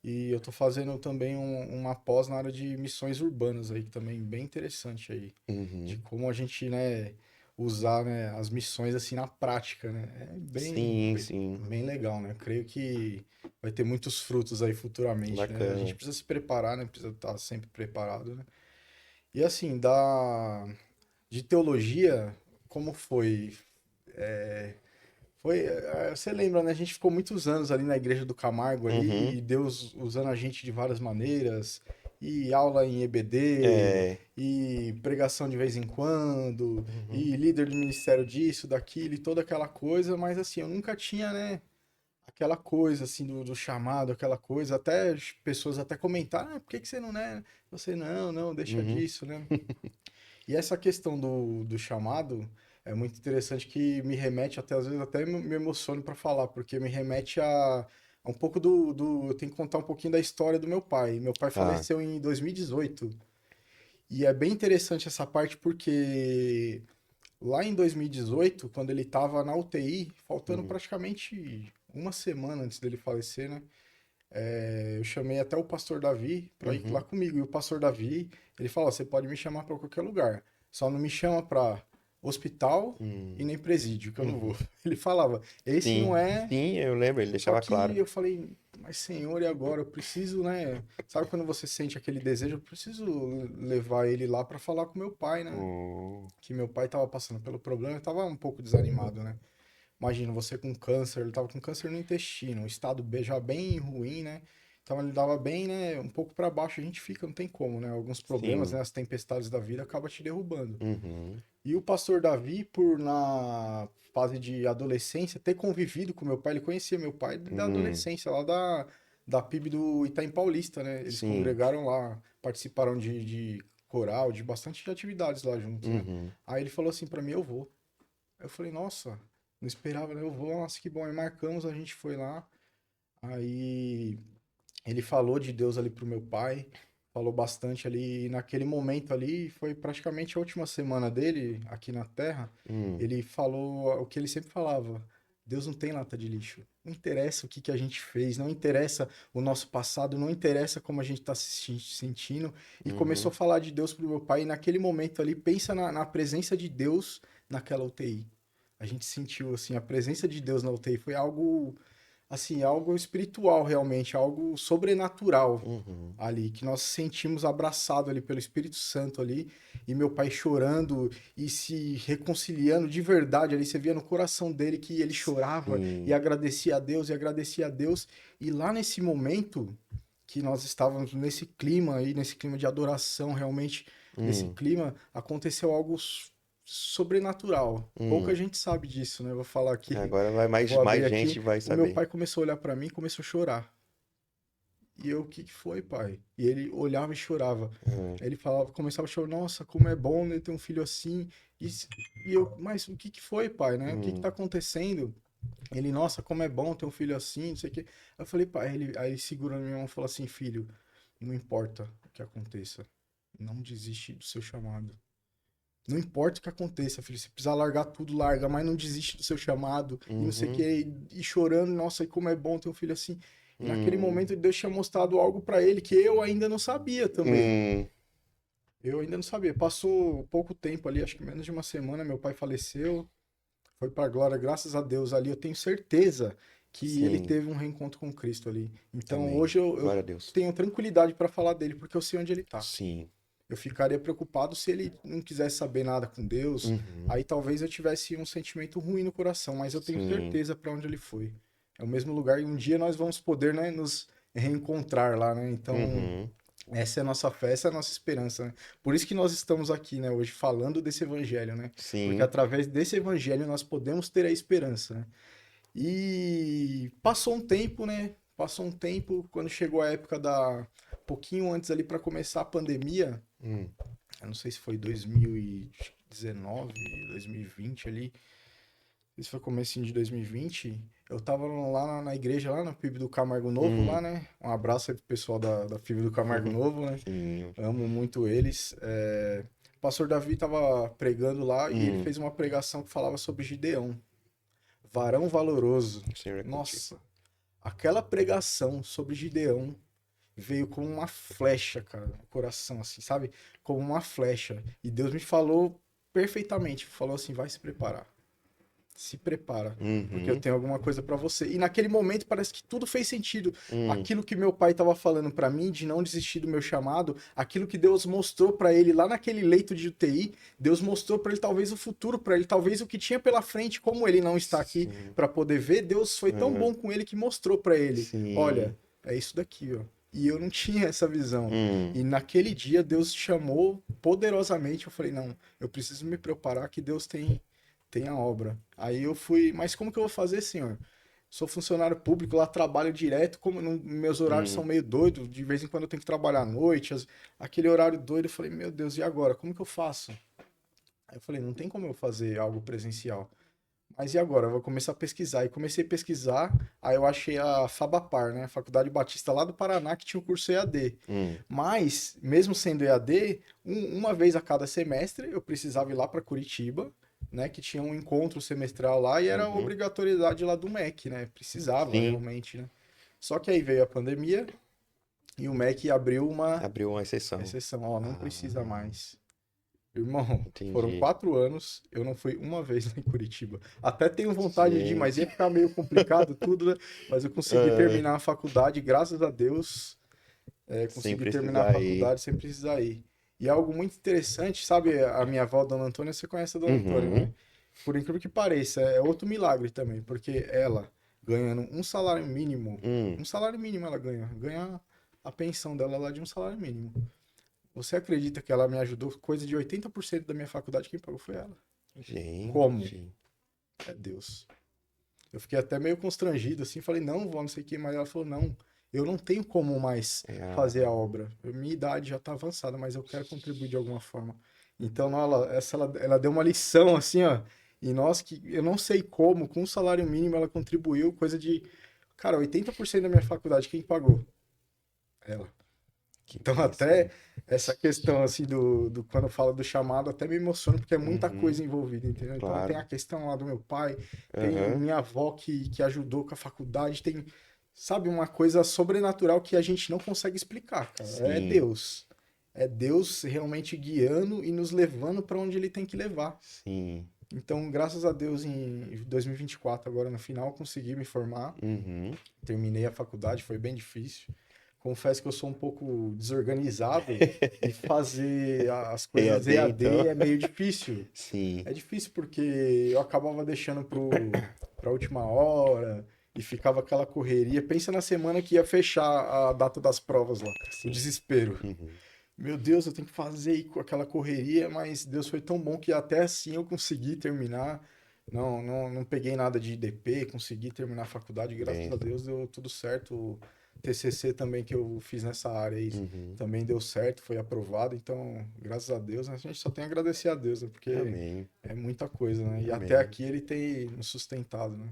E eu tô fazendo também uma pós na área de missões urbanas aí, que também é bem interessante aí. De Uhum. como a gente, né, usar, né, as missões assim na prática, né? É Sim, sim. bem legal, né? Creio que vai ter muitos frutos aí futuramente, né? A gente Bacana. precisa se preparar, né? Precisa estar sempre preparado, né? E assim, de teologia, como foi? Você lembra, né? A gente ficou muitos anos ali na igreja do Camargo Uhum. ali, e Deus usando a gente de várias maneiras, e aula em EBD, É. e pregação de vez em quando, Uhum. e líder de ministério disso, daquilo, e toda aquela coisa, mas assim, eu nunca tinha, né, aquela coisa assim do chamado, aquela coisa, até as pessoas até comentaram, por que que você não, né? Você não, deixa Uhum. disso, né? E essa questão do chamado é muito interessante que me remete até, às vezes, até me emociono para falar, porque me remete a um pouco Eu tenho que contar um pouquinho da história do meu pai. Meu pai Ah. faleceu em 2018. E é bem interessante essa parte porque lá em 2018, quando ele estava na UTI, faltando Uhum. praticamente uma semana antes dele falecer, né? Eu chamei até o pastor Davi para ir lá Uhum. comigo. E o pastor Davi, ele falou: você pode me chamar para qualquer lugar, só não me chama para hospital e Uhum. nem presídio, que eu não vou. Uhum. Ele falava: esse Sim, não é. sim, eu lembro, ele Só deixava que claro. eu falei: mas senhor, e agora? Eu preciso, né? Sabe quando você sente aquele desejo? Eu preciso levar ele lá para falar com meu pai, né? Hum. Que meu pai estava passando pelo problema, eu estava um pouco desanimado, né? Imagina, você com câncer, ele tava com câncer no intestino, o estado já bem ruim, né? Então ele dava bem, né? Um pouco para baixo a gente fica, não tem como, né? Alguns problemas, Sim. né? As tempestades da vida acabam te derrubando. Uhum. E o pastor Davi, por na fase de adolescência, ter convivido com meu pai, ele conhecia meu pai da Hum. adolescência, lá da PIB do Itaim Paulista, né? Eles Sim. congregaram lá, participaram de coral, de bastante atividades lá juntos, né? Uhum. Aí ele falou assim para mim, eu vou. Aí eu falei, nossa, não esperava, né? Eu vou, nossa, que bom. Aí marcamos, a gente foi lá. Aí ele falou de Deus ali pro meu pai, falou bastante ali. E naquele momento ali, foi praticamente a última semana dele aqui na Terra. Hum. Ele falou o que ele sempre falava: Deus não tem lata de lixo. Não interessa o que que a gente fez, não interessa o nosso passado, não interessa como a gente está sentindo. E começou Uhum. a falar de Deus pro meu pai. E naquele momento ali, pensa na presença de Deus naquela UTI. A gente sentiu assim a presença de Deus na UTI, foi algo assim, algo espiritual realmente, algo sobrenatural Uhum. ali, que nós sentimos abraçado ali pelo Espírito Santo ali, e meu pai chorando e se reconciliando de verdade ali, você via no coração dele que ele chorava Sim. e agradecia a Deus, e lá nesse momento que nós estávamos nesse clima aí, nesse clima de adoração, realmente, nesse Hum. clima, aconteceu algo sobrenatural. Pouca Hum. gente sabe disso, né? Eu vou falar aqui, Agora vai mais, vou mais abrir aqui. gente vai O meu saber. pai começou a olhar pra mim e começou a chorar. E eu, o que que foi, pai? E ele olhava e chorava. Uhum. Aí ele falava, começava a chorar, nossa, como é bom, né, ter um filho assim. E, e eu, mas o que que foi, pai, né? O que que tá Hum. acontecendo? Ele, nossa, como é bom ter um filho assim, não sei o quê. Eu falei, pai, aí ele segurando minha mão e falou assim, filho, não importa o que aconteça, não desiste do seu chamado. Não importa o que aconteça, filho. Se precisar largar tudo, larga, mas não desiste do seu chamado. E não sei o Uhum. que. E chorando, nossa, e como é bom ter um filho assim. E naquele Hum. momento Deus tinha mostrado algo pra ele que eu ainda não sabia também. Hum. Eu ainda não sabia. Passou pouco tempo ali, acho que menos de uma semana, meu pai faleceu. Foi pra glória, graças a Deus ali. Eu tenho certeza que ele Sim. teve um reencontro com Cristo ali. Então Amém. hoje eu Glória a Deus. tenho tranquilidade pra falar dele, porque eu sei onde ele tá. Sim. Eu ficaria preocupado se ele não quisesse saber nada com Deus. Uhum. Aí talvez eu tivesse um sentimento ruim no coração, mas eu tenho Sim. certeza para onde ele foi. É o mesmo lugar e um dia nós vamos poder, né, nos reencontrar lá, né? Então, Uhum. essa é a nossa fé, essa é a nossa esperança, né? Por isso que nós estamos aqui, né, hoje falando desse evangelho, né? Porque Sim. através desse evangelho nós podemos ter a esperança, né? E passou um tempo, né? Passou um tempo, quando chegou a época pouquinho antes ali para começar a pandemia, Hum. eu não sei se foi 2019, 2020 ali, isso foi comecinho de 2020, eu tava lá na igreja, lá na PIB do Camargo Novo, lá, Hum. né? Um abraço aí pro pessoal da PIB do Camargo Novo, né? Sim. Amo muito eles. O pastor Davi tava pregando lá e ele Hum. fez uma pregação que falava sobre Gideão, varão valoroso. O Senhor é contigo. Nossa, aquela pregação sobre Gideão. veio como uma flecha, cara, no coração, assim, sabe? Como uma flecha. E Deus me falou perfeitamente, falou assim, vai se preparar. Se prepara, porque eu Uhum. tenho alguma coisa pra você. E naquele momento parece que tudo fez sentido. Hum. Aquilo que meu pai estava falando pra mim de não desistir do meu chamado, aquilo que Deus mostrou pra ele lá naquele leito de UTI, Deus mostrou pra ele talvez o futuro pra ele, talvez o que tinha pela frente, como ele não está aqui Sim. pra poder ver, Deus foi tão Aham. bom com ele que mostrou pra ele, olha, Sim. é isso daqui, ó. E eu não tinha essa visão. Hum. E naquele dia Deus chamou poderosamente, eu falei, não, eu preciso me preparar que Deus tem a obra. Aí eu fui, mas como que eu vou fazer, senhor? Sou funcionário público, lá trabalho direto, como meus horários são Hum. meio doidos, de vez em quando eu tenho que trabalhar à noite, aquele horário doido, eu falei, meu Deus, e agora? Como que eu faço? Aí eu falei, não tem como eu fazer algo presencial. Mas e agora? Eu vou começar a pesquisar. E comecei a pesquisar, aí eu achei a Fabapar, né? A Faculdade Batista lá do Paraná, que tinha o curso EAD. Hum. Mas, mesmo sendo EAD, uma vez a cada semestre eu precisava ir lá para Curitiba, né? Que tinha um encontro semestral lá e era a Uhum. obrigatoriedade lá do MEC, né? Precisava Sim. realmente, né? Só que aí veio a pandemia e o MEC abriu uma Abriu uma exceção. exceção. Ó, não precisa Ah, mais. Irmão, foram entendi. 4 anos, eu não fui uma vez lá em Curitiba. Até tenho vontade de ir, mas Gente. ia ficar meio complicado tudo, né? Mas eu consegui Ah, terminar a faculdade, graças a Deus, sem consegui terminar a precisar ir. faculdade sem precisar ir. E é algo muito interessante, sabe? A minha avó, Dona Antônia, você conhece a Dona Antônia, Uhum. né? Por incrível que pareça, é outro milagre também, porque ela, ganhando Hum. um salário mínimo ela ganha a pensão dela lá de um salário mínimo. Você acredita que ela me ajudou? Coisa de 80% da minha faculdade, quem pagou foi ela. Como? Gente. É Deus. Eu fiquei até meio constrangido assim, falei, não, vó, não sei o que, mas ela falou, não, eu não tenho como mais É fazer a obra. Minha idade já tá avançada, mas eu quero contribuir de alguma forma. Então, não, ela deu uma lição assim, ó. E nós que eu não sei como, com o salário mínimo ela contribuiu, coisa de, cara, 80% da minha faculdade, quem pagou? Ela. que Então, bênção, até hein? essa questão, assim, quando fala do chamado, até me emociona, porque é muita Uhum. coisa envolvida, entendeu? Então, tem Claro. a questão lá do meu pai, tem Aham. minha avó que ajudou com a faculdade, tem, sabe, uma coisa sobrenatural que a gente não consegue explicar, cara. É Sim. Deus. É Deus realmente guiando e nos levando para onde ele tem que levar. Sim. Então, graças a Deus, em 2024, agora no final, eu consegui me formar. Uhum. Terminei a faculdade, foi bem difícil. Confesso que eu sou um pouco desorganizado e fazer as coisas EAD, EAD então. é meio difícil. Sim. É difícil porque eu acabava deixando pra última hora e ficava aquela correria. Pensa na semana que ia fechar a data das provas lá. O Sim. desespero. Uhum. Meu Deus, eu tenho que fazer aí com aquela correria, mas Deus foi tão bom que até assim eu consegui terminar. Não peguei nada de IDP, consegui terminar a faculdade, graças a Bênção. Deus deu tudo certo. O TCC também que eu fiz nessa área aí Uhum. também deu certo, foi aprovado. Então, graças a Deus, né, a gente só tem a agradecer a Deus, né, porque Amém. é muita coisa, né? E até Amém. aqui ele tem nos sustentado, né?